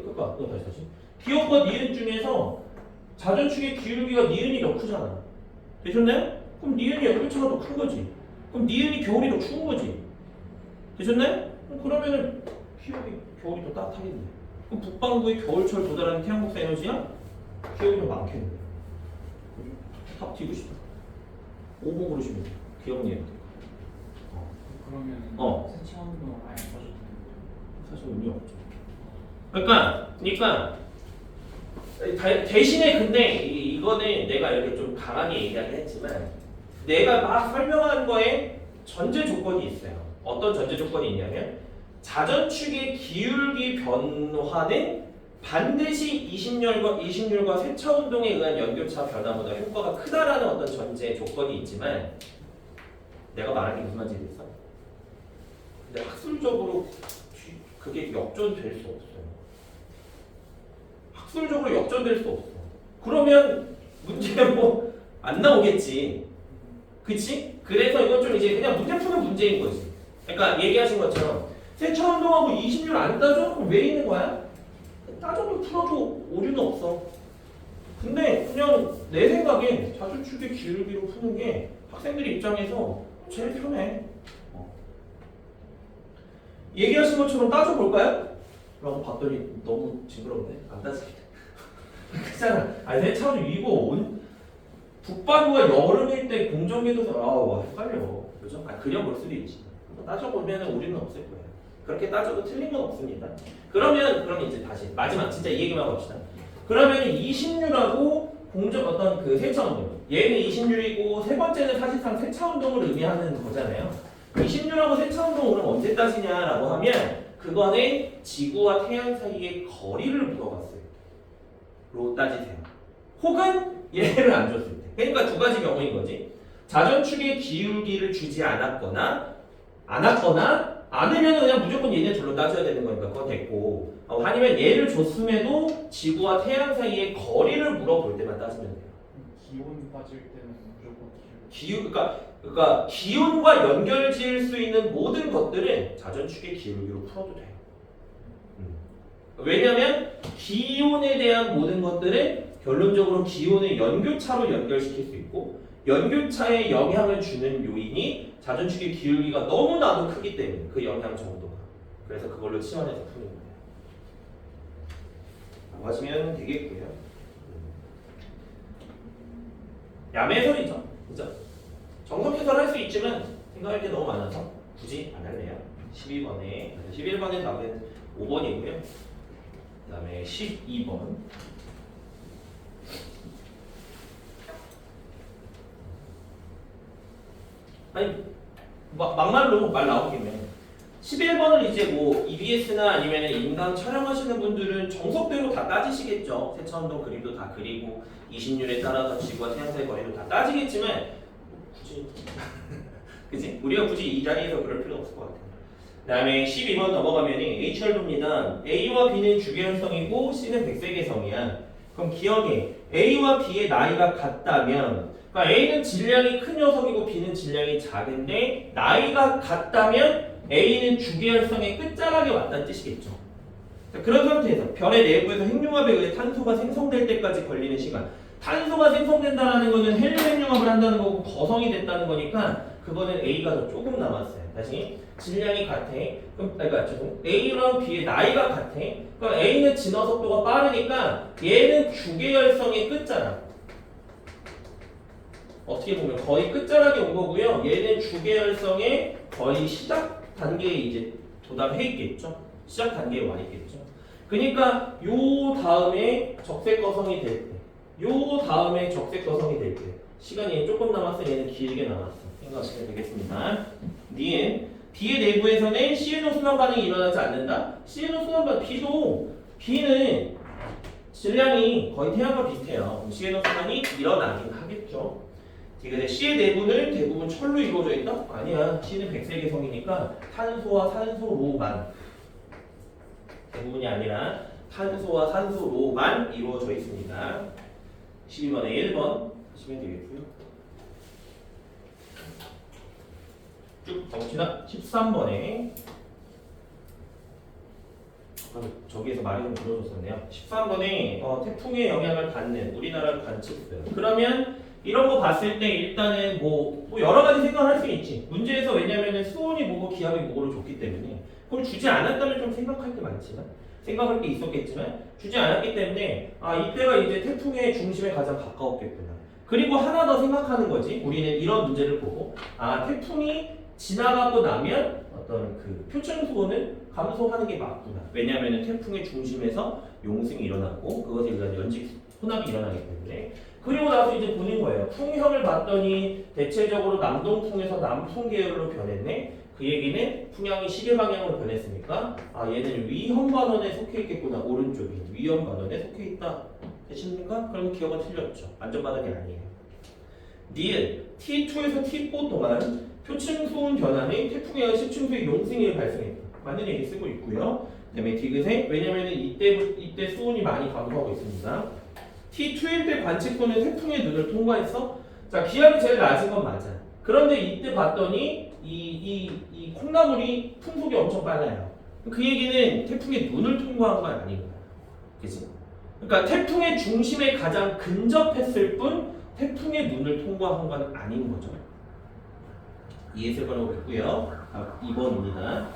S1: 다시 기억과 니은 중에서 자전축의 기울기가 니은이 더 크잖아. 되셨나요? 그럼 니은이 연교차가 더 큰 거지. 그럼 니은이 겨울이 더 추운 거지. 되셨나요? 그러면은 기억이 겨울이 더 따뜻하겠네. 그럼 북반구의 겨울철 도달하는 태양국사 에너지야? 기억이 더 많겠네. 답 뒤고 싶다. 5번 고르시면 돼요. 기억 니은.
S2: 그러면 세차원도 아예 써줘도 되는
S1: 사실 의미 없죠. 그러니까 대신에 근데 이거는 내가 이렇게 좀 강하게 얘기하긴 했지만 내가 막 설명한 거에 전제 조건이 있어요. 어떤 전제 조건이 있냐면 자전축의 기울기 변화는 반드시 이식률과 세차운동에 의한 연교차 변화보다 효과가 크다라는 어떤 전제 조건이 있지만 내가 말한 게 무슨 말인지 알겠어? 근데 학술적으로 그게 역전될 수 없어요. 학술적으로 역전될 수 없어. 그러면 문제 뭐 안 나오겠지. 그치? 그래서 이건 좀 이제 그냥 문제 푸는 문제인 거지. 그러니까 얘기하신 것처럼 세차운동하고 이식률 안 따져? 그럼 왜 있는 거야? 따져도 풀어도 오류는 없어. 근데 그냥 내 생각에 자주축의 기울기로 푸는 게 학생들 입장에서 제일 편해. 얘기하신 것처럼 따져볼까요? 라고 봤더니 너무 징그러운데? 안 따지겠다. 그렇잖아. 아니 세차도 이거 북반구가 여름일 때 공정궤도선 와 헷갈려. 그죠? 그려볼 수도 있지. 따져보면 우리는 없을 거예요. 그렇게 따져도 틀린 건 없습니다. 그럼 이제 다시 마지막 진짜 이 얘기만 합시다. 그러면 이식률하고 어떤 그 세차운동 얘는 이식률이고 세 번째는 사실상 세차운동을 의미하는 거잖아요. 이식률하고 세차운동 오늘 언제 따지냐라고 하면 그거는 지구와 태양 사이의 거리를 물어봤어요. 로 따지세요. 혹은 얘를 안 줬을 때. 그러니까 두 가지 경우인 거지. 자전축의 기울기를 주지 않았거나 않으면 그냥 무조건 얘네 둘로 따져야 되는 거니까 그거 됐고 아니면 얘를 줬음에도 지구와 태양 사이의 거리를 물어볼 때만 따지면 돼요.
S2: 기온 따질 때는 무조건 기온.
S1: 그러니까 기온과 연결 지을 수 있는 모든 것들은 자전축의 기울기로 풀어도 돼요. 왜냐면 기온에 대한 모든 것들은 결론적으로 기온의 연교차로 연결시킬 수 있고 연교차에 영향을 주는 요인이 자전축의 기울기가 너무나도 크기 때문에 그 영향 정도가 그래서 그걸로 치환해서 푸는 거예요. 라고 하시면 되겠고요. 야매설이죠. 그죠? 정석 해설할 수 있지만 생각할 게 너무 많아서 굳이 안 할래요. 12번에 11번에 답은 5번이고요. 그 다음에 12번 아니 막말로 말 나온 김에 11번을 이제 뭐 EBS나 아니면 인강 촬영하시는 분들은 정석대로 다 따지시겠죠. 세차운동 그림도 다 그리고 이심률에 따라서 지구와 태양 사이 거리도 다 따지겠지만 굳이 그치? 우리가 굳이 이 자리에서 그럴 필요 없을 것 같아요. 그 다음에 12번 넘어가면 HR도입니다. A와 B는 주계열성이고 C는 백색해성이야. 그럼 기억해. A와 B의 나이가 같다면 그러니까 A는 질량이 큰 녀석이고 B는 질량이 작은데 나이가 같다면 A는 주계열성의 끝자락에 왔다는 뜻이겠죠. 자, 그런 상태에서 별의 내부에서 핵융합에 의해 탄소가 생성될 때까지 걸리는 시간 탄소가 생성된다는 거는 헬륨 핵융합을 한다는 거고 거성이 됐다는 거니까 그거는 A가 더 조금 남았어요. 다시 질량이 같아. 그럼 A랑 B의 나이가 같아. 그럼 A는 진화 속도가 빠르니까 얘는 주계열성의 끝자락. 어떻게 보면 거의 끝자락에 온 거고요. 얘는 주계열성의 거의 시작 단계에 이제 도달해 있겠죠. 시작 단계에 와 있겠죠. 그러니까 요 다음에 적색 거성이 될 때, 요 다음에 적색 거성이 될 때, 시간이 조금 남았어. 얘는 길게 남았어. 생각하시면 되겠습니다. B의 내부에서는 CNO 순환 반응이 일어나지 않는다. CNO 순환 반응 B는 질량이 거의 태양과 비슷해요. CNO 순환이 일어나긴 하겠죠. 근데 C의 내부는 대부분 철로 이루어져 있다? 아니야. C는 백색해성이니까 탄소와 산소로만 대부분이 아니라 탄소와 산소로만 이루어져 있습니다. 12번에 1번 하시면 되겠고요. 쭉 가봅시다. 13번에 저기에서 말이 좀 길어졌었네요. 13번에 태풍의 영향을 받는 우리나라 관측소요. 그러면 이런 거 봤을 때 일단은 뭐 여러 가지 생각을 할 수 있지. 문제에서 왜냐면은 수온이 뭐고 기압이 뭐고를 줬기 때문에 그걸 주지 않았다면 좀 생각할 게 많지만 생각할 게 있었겠지만 주지 않았기 때문에 이때가 이제 태풍의 중심에 가장 가까웠겠구나. 그리고 하나 더 생각하는 거지. 우리는 이런 문제를 보고 태풍이 지나가고 나면 어떤 그 표층 수온은 감소하는 게 맞구나. 왜냐하면 태풍의 중심에서 용승이 일어나고 그것에 의한 연직 혼합이 일어나기 때문에 그리고 나서 이제 보는 거예요. 풍형을 봤더니 대체적으로 남동풍에서 남풍 계열로 변했네. 그 얘기는 풍향이 시계 방향으로 변했으니까 얘는 위험 반원에 속해 있겠구나. 오른쪽이 위험 반원에 속해 있다. 되십니까? 그러면 기억은 틀렸죠. 안전 반응이 아니에요. 니은 T2에서 T4 동안 표층 수온 변화는 태풍에 의한 시층수의 용승이 발생했다. 맞는 얘기 쓰고 있고요. 그다음에 디귿에 왜냐면은 이때 수온이 많이 감소하고 있습니다. T2일 때 관측소는 태풍의 눈을 통과했어. 자, 기압이 제일 낮은 건 맞아. 그런데 이때 봤더니 이 콩나물이 풍속이 엄청 빨라요. 그 얘기는 태풍의 눈을 통과한 건 아닌 거야. 그치? 그러니까 태풍의 중심에 가장 근접했을 뿐 태풍의 눈을 통과한 건 아닌 거죠. 이해했을 거라고 했고요. 2번입니다.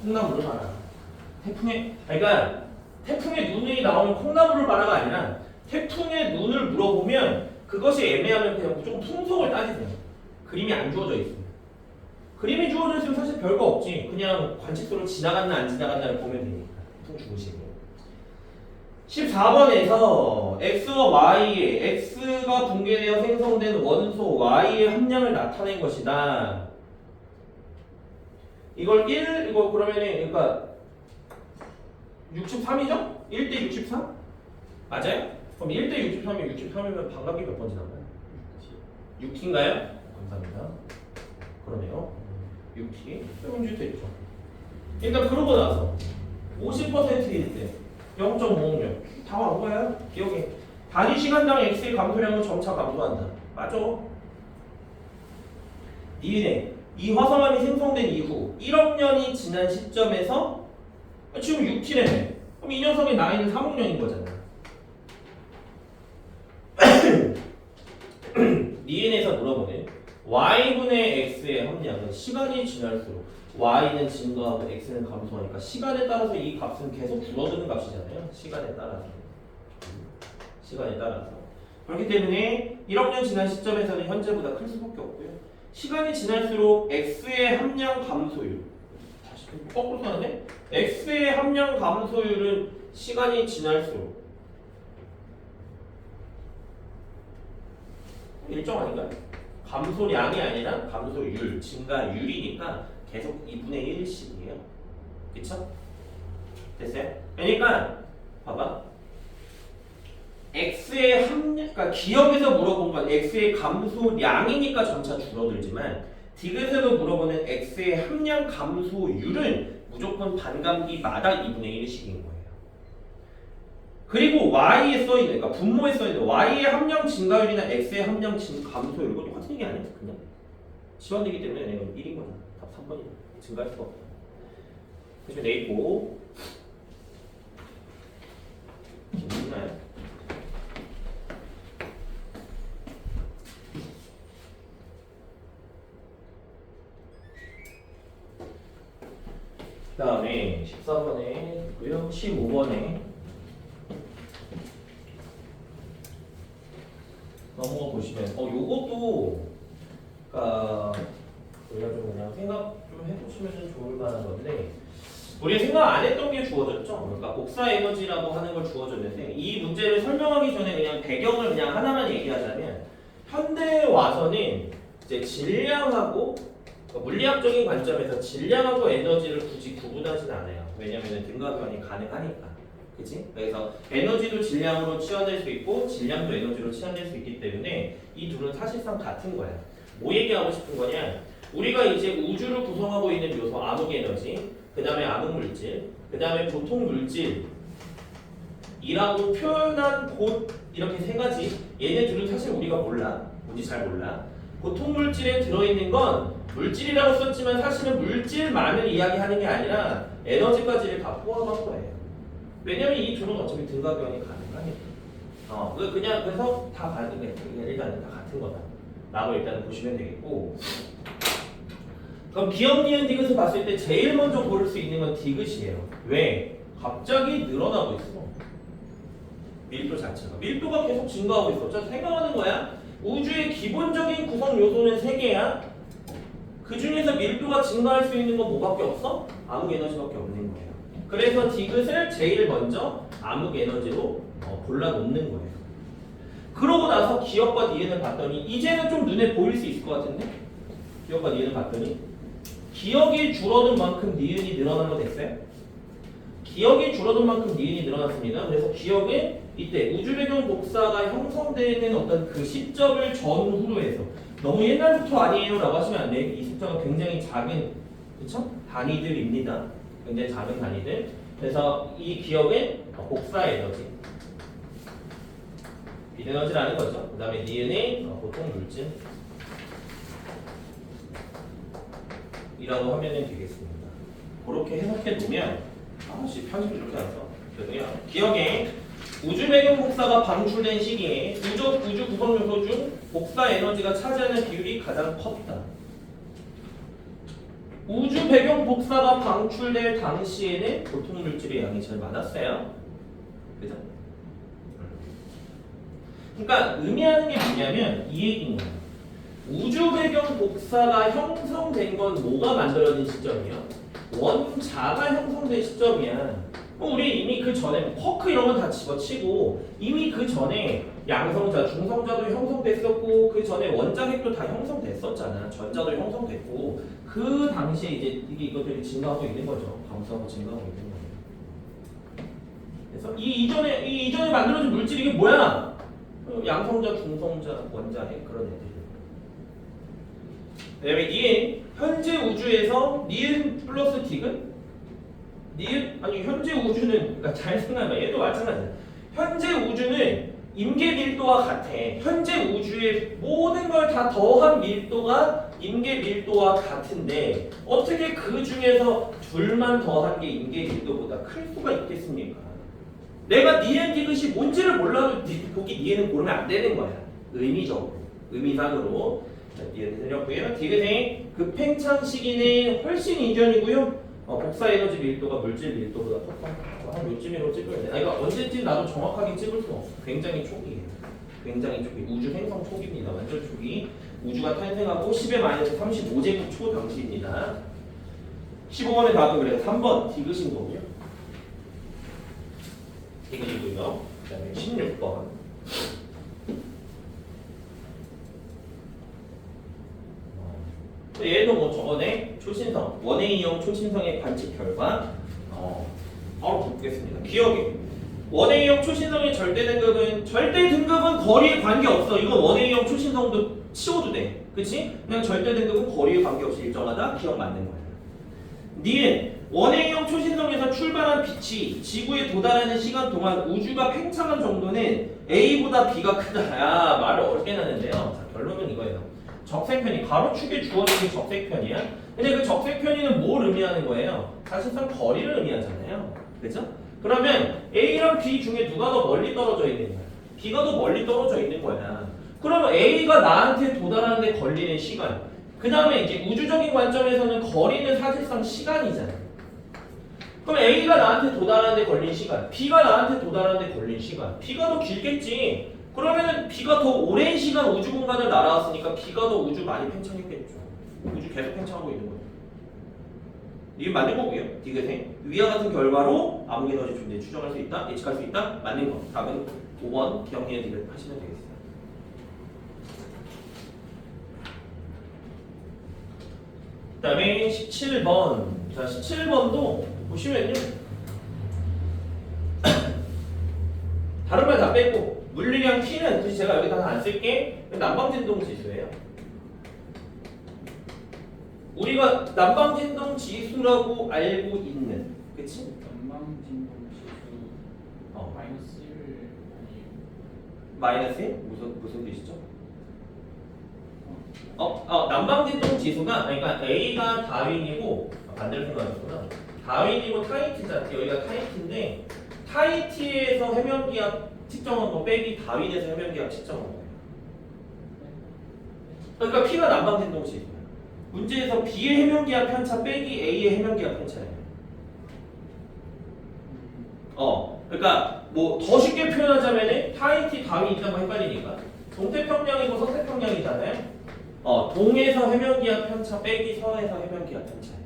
S1: 콩나물을 봐라. 그러니까 태풍의 눈이 나오면 콩나물을 봐라가 아니라 태풍의 눈을 물어보면 그것이 애매하면 그냥 무조건 풍속을 따지세요. 그림이 안 주어져 있습니다. 그림이 주어져 있으면 사실 별거 없지. 그냥 관측소로 지나갔나 안 지나갔나를 보면 되니까. 태풍 중심이. 14번에서 X와 Y에 X가 붕괴되어 생성된 원소 Y의 함량을 나타낸 것이다. 이거 그러면은 그러니까 63이죠? 1대 63? 맞아요? 그럼 1대 63이면 63이면 반감기 몇 번 지나가요? 6t인가요? 감사합니다. 그러네요. 6t. 그럼 됐죠. 일단 그러고 나서 50%일 때 0.506. 다 온 거야. 기억해. 단위 시간당 x의 감소량은 점차 감소한다. 맞아. DNA. 이 화성암이 생성된 이후 1억 년이 지난 시점에서 지금 6t래네. 그럼 이 녀석의 나이는 3억 년인 거잖아. DNA에서 물어보네. y분의 x의 함량은 시간이 지날수록 y는 증가하고 x는 감소하니까 시간에 따라서 이 값은 계속 줄어드는 값이잖아요. 시간에 따라서. 그렇기 때문에 1억 년 지난 시점에서는 현재보다 클 수밖에 없고요. 시간이 지날수록 x의 함량 감소율. 다시 거꾸로 써놨네. x의 함량 감소율은 시간이 지날수록 일정 아닌가요? 감소량이 아니라 감소율, 증가율이니까 계속 2분의 1씩이에요. 그쵸? 됐어요? 그러니까 봐봐. x의 함량, 그러니까 기억에서 물어본 건 x의 감소량이니까 점차 줄어들지만 디귿에서 물어보는 x의 함량 감소율은 무조건 반감기마다 2분의 1씩인 거예요. 그리고 y에 써있는, 그러니까 분모에 써있는 y의 함량 증가율이나 x의 함량 감소율 이거 똑같은 얘기 아니야? 그냥 지원되기 때문에 내가 1인 거잖아. 답 3번이야. 증가할 수가 없다. 그래서 내 있고 있나요? 그 다음에 14번에 있고요. 15번에 넘어가 보시면 요것도 그러니까 우리가 좀 그냥 생각 좀 해보시면 좋을 만한 건데 우리가 생각 안 했던 게 주어졌죠. 그러니까 복사 에너지라고 하는 걸 주어졌는데 이 문제를 설명하기 전에 그냥 배경을 그냥 하나만 얘기하자면 현대에 와서는 이제 질량하고 물리학적인 관점에서 질량하고 에너지를 굳이 구분하진 않아요. 왜냐하면 등가교환이 가능하니까. 그치? 그래서 에너지도 질량으로 치환될 수 있고 질량도 에너지로 치환될 수 있기 때문에 이 둘은 사실상 같은 거야. 뭐 얘기하고 싶은 거냐? 우리가 이제 우주를 구성하고 있는 요소 암흑 에너지, 그 다음에 암흑 물질, 그 다음에 보통 물질이라고 표현한 곳 이렇게 세 가지. 얘네 둘은 사실 우리가 몰라. 뭔지 잘 몰라. 보통 물질에 들어있는 건 물질이라고 썼지만 사실은 물질만을 이야기하는 게 아니라 에너지까지를 다 포함한 거예요. 왜냐면 이 둘은 어차피 등가교환이 가능하니까. 그냥 그래서 다 가능해. 일단은 다 같은 거다. 라고 일단은 보시면 되겠고. 그럼 기억, 니은, 디귿을 봤을 때 제일 먼저 고를 수 있는 건 디귿이에요. 왜? 갑자기 늘어나고 있어. 밀도 자체가. 밀도가 계속 증가하고 있어. 자, 생각하는 거야. 우주의 기본적인 구성 요소는 3개야. 그 중에서 밀도가 증가할 수 있는 건 뭐밖에 없어? 암흑 에너지밖에 없는 거예요. 그래서 디귿을 제일 먼저 암흑 에너지로 골라놓는 거예요. 그러고 나서 기억과 니은을 봤더니 이제는 좀 눈에 보일 수 있을 것 같은데? 기억과 니은을 봤더니 기억이 줄어든 만큼 니은이 늘어난 거 됐어요? 기억이 줄어든 만큼 니은이 늘어났습니다. 그래서 기억은 이때 우주 배경 복사가 형성되는 어떤 그 시점을 전후로 해서 너무 옛날부터 아니에요 라고 하시면 안 돼요. 이 숫자가 굉장히 작은 그쵸? 단위들입니다. 굉장히 작은 단위들. 그래서 이 기억은 복사 에너지 비에너지라는 거죠. 그 다음에 니은의 보통 물질 이라고 하면 되겠습니다. 그렇게 해석해 놓으면 아씨 편집을 이렇게 안 써. 그래서요. 기억에 우주 배경 복사가 방출된 시기에 우주 구성 요소 중 복사 에너지가 차지하는 비율이 가장 컸다. 우주 배경 복사가 방출될 당시에는 보통 물질의 양이 제일 많았어요. 그죠? 그러니까 의미하는 게 뭐냐면 이 얘기인 거예요. 우주 배경 복사가 형성된 건 뭐가 만들어진 시점이야? 원자가 형성된 시점이야. 우리 이미 그 전에 쿼크 이런 건 다 집어치고 이미 그 전에 양성자, 중성자도 형성됐었고 그 전에 원자핵도 다 형성됐었잖아. 전자도 형성됐고 그 당시에 이제 이것들이 증가하고 있는 거죠. 감소하고 증가하고 있는 거예요. 그래서 이 이전에 만들어진 물질이 이게 뭐야? 양성자, 중성자, 원자핵 그런 애들. 그다음에 니은 현재 우주에서 니은 플러스 디귿 니은 아니 현재 우주는 그러니까 잘 생각해봐. 얘도 마찬가지야. 현재 우주는 임계 밀도와 같아. 현재 우주의 모든 걸 다 더한 밀도가 임계 밀도와 같은데 어떻게 그 중에서 둘만 더한 게 임계 밀도보다 클 수가 있겠습니까? 내가 니은 디귿이 뭔지를 몰라도 거기 니은은 고르면 안 되는 거야. 의미적으로, 의미상으로. 자, 니은 틀렸고요. 디귿의 급팽창 시기는 훨씬 이전이고요. 복사 에너지 밀도가 물질 밀도보다 컸다. 한 요쯤으로 찍어야 돼. 그러니까 언제쯤 나도 정확하게 찍을 수 없어. 굉장히 초기예요. 굉장히 초기. 우주 행성 초기입니다. 완전 초기. 우주가 탄생하고 10의 마이너스 35제곱 초 당시입니다. 15번의 답은 그래서 3번 디귿인 거고요. 디귿이고요. 그다음에 16번. 얘도 뭐 저번에 초신성, 원AE형 초신성의 관측 결과 바로 보겠습니다. 기억해. 원AE형 초신성의 절대 등급은 거리에 관계없어. 이건 원AE형 초신성도 치워도 돼. 그치? 그냥 절대 등급은 거리에 관계없이 일정하다. 기억 맞는 거야. 니은 원AE형 초신성에서 출발한 빛이 지구에 도달하는 시간 동안 우주가 팽창한 정도는 A보다 B가 크다. 야, 말을 어렵게 하는데요. 자, 결론은 이거예요. 적색편이 가로축에 주어진 게 적색편이야. 근데 그 적색편이는 뭘 의미하는 거예요? 사실상 거리를 의미하잖아요. 그죠? 그러면 A랑 B 중에 누가 더 멀리 떨어져 있는 거야? B가 더 멀리 떨어져 있는 거야. 그러면 A가 나한테 도달하는 데 걸리는 시간. 그 다음에 이제 우주적인 관점에서는 거리는 사실상 시간이잖아. 그럼 A가 나한테 도달하는 데 걸린 시간, B가 나한테 도달하는 데 걸린 시간. B가 더 길겠지. 그러면은 B가 더 오랜 시간 우주 공간을 날아왔으니까 B가 더 우주 많이 팽창했겠죠. 우주 계속 팽창하고 있는 거죠. 이게 맞는 거고요. 디귿의 위와 같은 결과로 암흑 에너지 존재 추정할 수 있다, 예측할 수 있다, 맞는 거. 답은 5번 기억니은 디귿 하시면 되겠습니다. 그다음에 17번. 자, 17번도 보시면요. 다른 말 다 빼고. 물리량 T는 굳이 제가 여기다 안 쓸게. 난방진동 지수예요. 우리가 난방진동 지수라고 알고 있는, 그치?
S2: 난방진동 지수 마이너스 1 아니에요?
S1: 마이너스 1? 무슨 뜻이죠? 난방진동 지수가 그러니까 A가 다윈이고 반대로 생각하셨구나. 다윈이고 타이트잖아. 여기가 타이트인데 타이트에서 해면기압 측정한 거 빼기 다윈에서 해면기압 측정한 거예요. 그러니까 P가 난방진동 지수야. 문제에서 B의 해면기압 편차 빼기 A의 해면기압 편차예요. 그러니까 뭐 더 쉽게 표현하자면은 타이트, 다윈 있다고 헷갈리니까 동태평양이고 서태평양이잖아요. 동에서 해면기압 편차 빼기 서에서 해면기압 편차예요.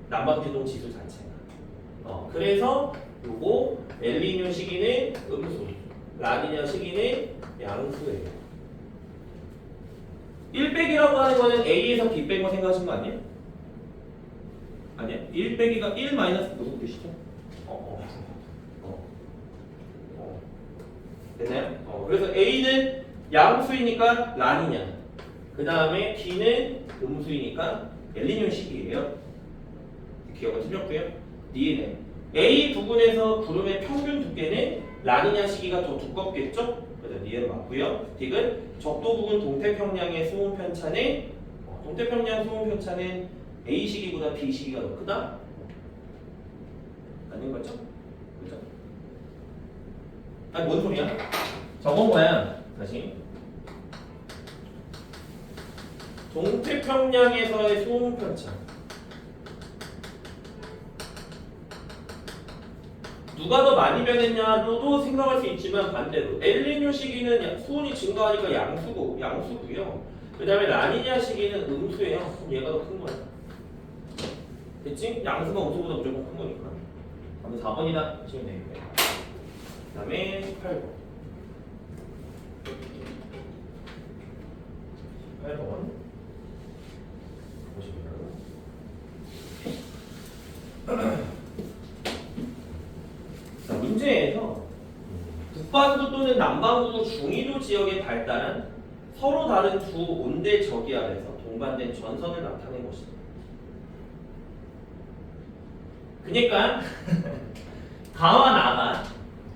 S1: 난방진동 지수 자체가. 그래서 요거 엘니뇨 시기는 음수, 라니냐 시기는 양수예요. 1 빼기라고 하는 거는 A에서 B 뺀 거 생각하신 거 아니에요? 아니야? 1 빼기가 1 마이너스 무슨 뜻이죠? 됐나요? 그래서 A는 양수이니까 라니냐, 그 다음에 B는 음수이니까 엘니뇨 시기예요. 기억은 틀렸고요. D는 A 부분에서 구름의 평균 두께는 라니냐 시기가 더 두껍겠죠? 그래서 니은 맞고요. 디귿 적도 부분 동태평양의 수온 편차는 동태평양 수온 편차는 A 시기보다 B 시기가 더 크다. 맞는 거죠? 그죠? 아니 뭔 소리야? 저건 뭐야? 다시 동태평양에서의 수온 편차. 누가 더 많이 변했냐도 생각할 수 있지만 반대로 엘니뇨 시기는 수온이 증가하니까 양수고요. 그 다음에 라니냐 시기는 음수예요. 그럼 얘가 더 큰 거야. 됐지? 양수가 음수보다 무조건 큰 거니까. 그럼 4번이다 치면 되겠고요. 그 다음에 18번. 18번 보시면 문제에서 북반구 또는 남반구 중위도 지역에 발달한 서로 다른 두 온대 저기압에서 동반된 전선을 나타낸 것이다. 그러니까 가와 나가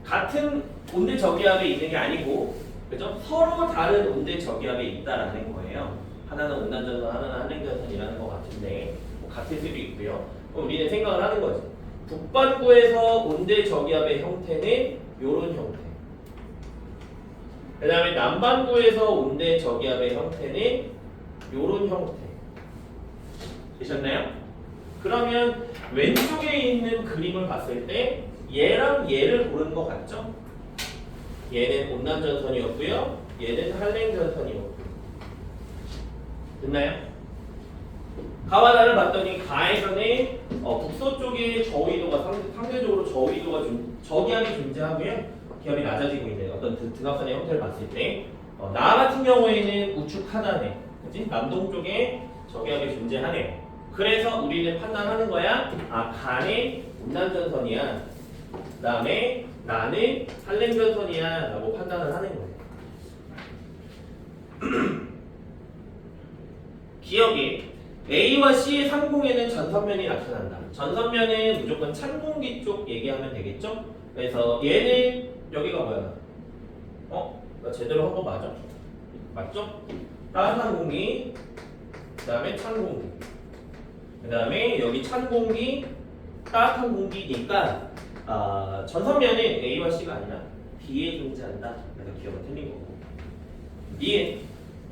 S1: 같은 온대 저기압에 있는 게 아니고, 그죠? 서로 다른 온대 저기압에 있다라는 거예요. 하나는 온난전선, 하나는 한랭전선이라는 것 같은데 뭐 같을 수도 있고요. 그럼 우리는 생각을 하는 거지. 북반구에서 온대 저기압의 형태는 이런 형태. 그 다음에 남반구에서 온대 저기압의 형태는 이런 형태. 되셨나요? 그러면 왼쪽에 있는 그림을 봤을 때 얘랑 얘를 고르는 것 같죠? 얘는 온난전선이었고요. 얘는 한랭전선이었고요. 됐나요? 가와 나를 봤더니 가에서는 북서쪽에 저위도가 상대적으로 저기압이 존재하고요. 기압이 낮아지고 있는 어떤 등압선의 형태를 봤을 때 나 같은 경우에는 우측 하단에, 그치? 남동쪽에 저기압이 존재하네요. 그래서 우리는 판단하는 거야. 아, 가는 온난전선이야. 그 다음에 나는 한랭전선이야 라고 판단을 하는 거예요. 기억이 A와 C의 상공에는 전선면이 나타난다. 전선면은 무조건 찬 공기 쪽 얘기하면 되겠죠? 그래서 얘는 여기가 뭐야? 나 제대로 한 거 맞아? 맞죠? 따뜻한 공기, 그 다음에 찬 공기, 그 다음에 여기 찬 공기, 따뜻한 공기니까 전선면은 A와 C가 아니라 B에 존재한다. 그래서 기억은 틀린 거고. 이게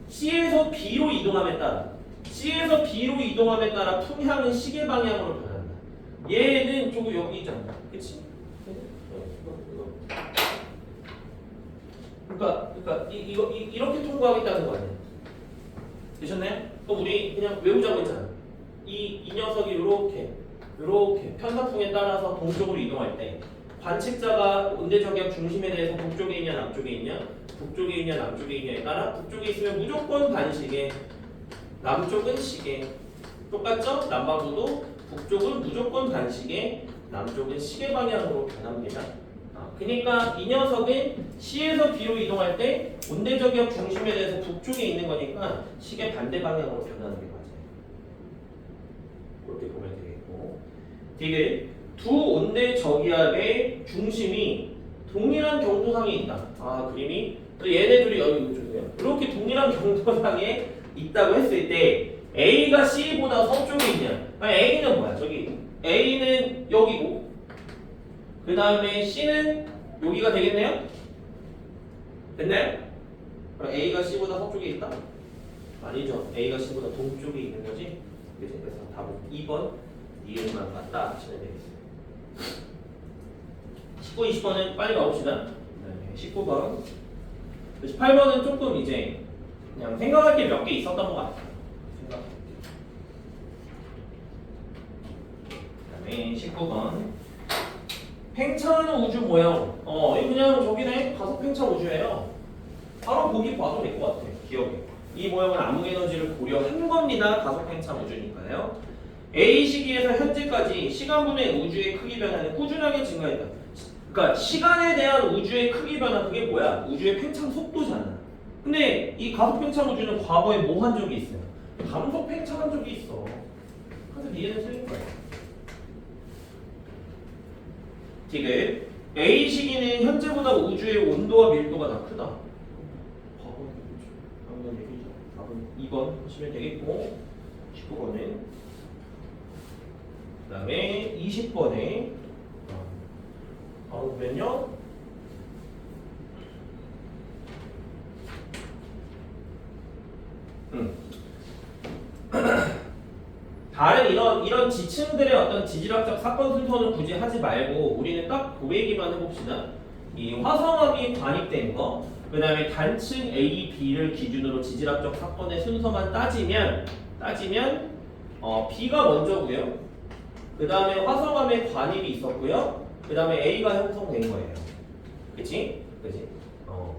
S1: C에서 B로 이동함에 따라 풍향은 시계 방향으로 변한다. 얘는 조금 여기 있잖아. 그치? 그러니까 이렇게 통과하겠다는 거 아니야? 되셨나요? 그럼 우리 그냥 외우자고 했잖아. 이 녀석이 이렇게 편사풍에 따라서 동쪽으로 이동할 때 관측자가 온대저기압 중심에 대해서 북쪽에 있냐 남쪽에 있냐 남쪽에 있냐에 따라 북쪽에 있으면 무조건 반시계, 남쪽은 시계. 똑같죠? 남반구도 북쪽은 무조건 반시계, 남쪽은 시계 방향으로 변합니다. 그러니까 이 녀석은 C에서 B로 이동할 때 온대저기압 중심에 대해서 북쪽에 있는 거니까 시계 반대 방향으로 변하는 게 맞아요. 그렇게 보면 되겠고, 되게 두 온대 저기압의 중심이 동일한 경도상에 있다. 그림이 얘네 둘이 여기 이쪽이에요. 이렇게 동일한 경도상에 있다고 했을 때 A가 C보다 서쪽에 있냐? A는 뭐야? 저기 A는 여기고, 그 다음에 C는 여기가 되겠네요? 됐나요? 그럼 A가 C보다 서쪽에 있다? 아니죠. A가 C보다 동쪽에 있는 거지. 그래서 답은 2번 니은만 맞다 하시면 되겠어요. 19, 20번은 빨리 가봅시다. 19번 18번은 조금 이제 그냥 생각할 게 몇 개 있었던 것 같아요. 그 다음에 19번 팽창하는 우주 모형. 이거 그냥 저기네. 가속 팽창 우주예요. 바로 보기 봐도 될 것 같아요. 기억에. 이 모형은 암흑 에너지를 고려한 겁니다. 가속 팽창 우주니까요. A 시기에서 현재까지 시간분의 우주의 크기 변화는 꾸준하게 증가했다. 그러니까 시간에 대한 우주의 크기 변화, 그게 뭐야? 우주의 팽창 속도잖아. 근데 이 가속 팽창 우주는 과거에 뭐 한 적이 있어요? 감속 팽창한 적이 있어. 그래서 니네는 틀린 거야. 지금 A 시기는 현재보다 우주의 온도와 밀도가 더 크다. 과거에 방금 얘기죠. 답은 2번 하시면 되겠고, 19번은 그 다음에 20번에 바로 보면요. 다른 이런 지층들의 어떤 지질학적 사건 순서는 굳이 하지 말고 우리는 딱 그 얘기만 해봅시다. 이 화성암이 관입된 거, 그 다음에 단층 A, B를 기준으로 지질학적 사건의 순서만 따지면 B가 먼저고요. 그 다음에 화성암에 관입이 있었고요. 그 다음에 A가 형성된 거예요. 그치?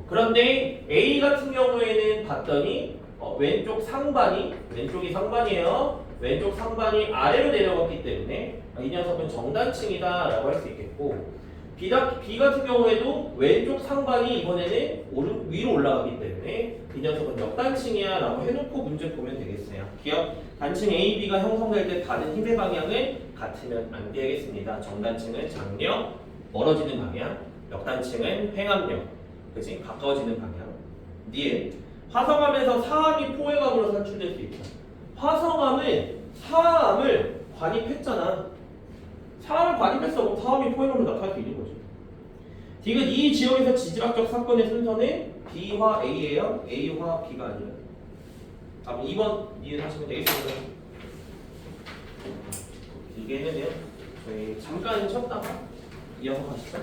S1: 그런데 A 같은 경우에는 봤더니 왼쪽이 상반이에요. 왼쪽 상반이 아래로 내려갔기 때문에 이 녀석은 정단층이다 라고 할 수 있겠고, B 같은 경우에도 왼쪽 상방이 이번에는 위로 올라가기 때문에 이 녀석은 역단층이야 라고 해놓고 문제 보면 되겠어요. 기억? 단층 A, B가 형성될 때 받은 힘의 방향은 같으면 안 되겠습니다. 정단층은 장력, 멀어지는 방향, 역단층은 횡압력, 그치? 가까워지는 방향. 니은 화성암에서 사암이 포획암으로 산출될 수 있다. 화성암은 사암을 관입했잖아. 사암을 관입했어. 그럼 사암이 포획암으로 나타날 수 있는 거지. 디귿 이 지역에서 지질학적 사건의 순서는 B와 A예요. A와 B가 아니라. 그럼 2번 니은 하시면 되겠습니다. 길게 했는데요. 저희 잠깐 쉬었다가 이어서 가시죠.